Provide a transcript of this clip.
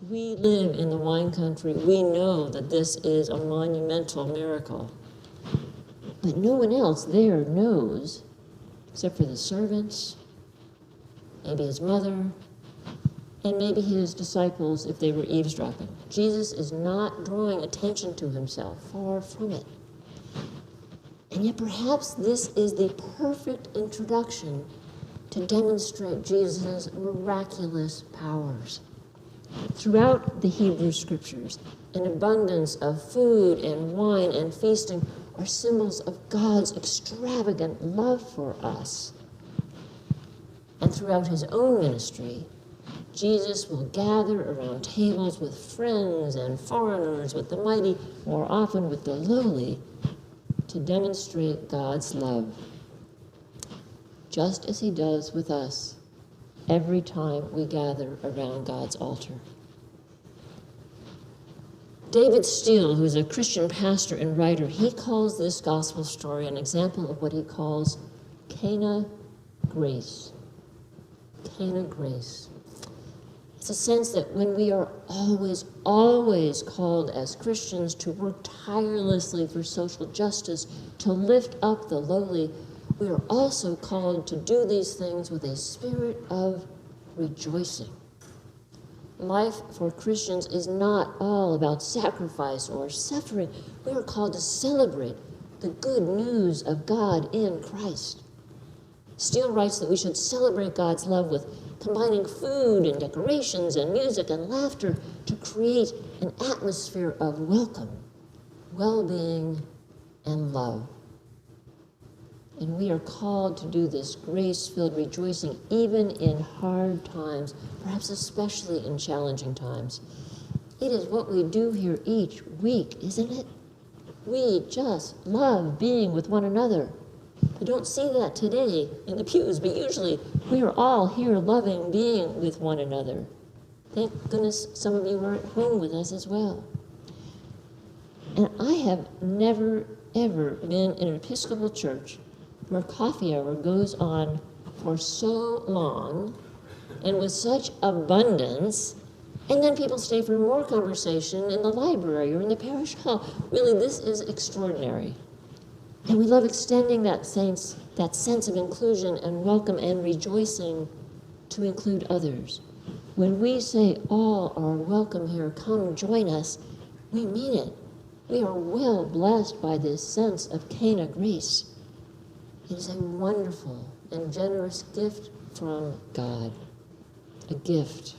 We live in the wine country. We know that this is a monumental miracle. But no one else there knows, except for the servants, maybe his mother, and maybe his disciples if they were eavesdropping. Jesus is not drawing attention to himself, far from it. And yet perhaps this is the perfect introduction to demonstrate Jesus' miraculous powers. Throughout the Hebrew Scriptures, an abundance of food and wine and feasting are symbols of God's extravagant love for us. And throughout his own ministry, Jesus will gather around tables with friends and foreigners, with the mighty, more often with the lowly, to demonstrate God's love, just as he does with us every time we gather around God's altar. David Steele, who's a Christian pastor and writer, he calls this gospel story an example of what he calls Cana grace. Cana grace. It's a sense that when we are always called as Christians to work tirelessly for social justice, to lift up the lowly, we are also called to do these things with a spirit of rejoicing. Life for Christians is not all about sacrifice or suffering. We are called to celebrate the good news of God in Christ. Steele writes that we should celebrate God's love with combining food and decorations and music and laughter to create an atmosphere of welcome, well-being, and love. And we are called to do this grace-filled rejoicing even in hard times, perhaps especially in challenging times. It is what we do here each week, isn't it? We just love being with one another. I don't see that today in the pews, but usually we are all here loving being with one another. Thank goodness some of you are at home with us as well. And I have never, ever been in an Episcopal Church where coffee hour goes on for so long and with such abundance, and then people stay for more conversation in the library or in the parish hall. Really, this is extraordinary. And we love extending that sense of inclusion and welcome and rejoicing to include others. When we say all are welcome here, come join us, we mean it. We are well blessed by this sense of Cana grace. It is a wonderful and generous gift from God, a gift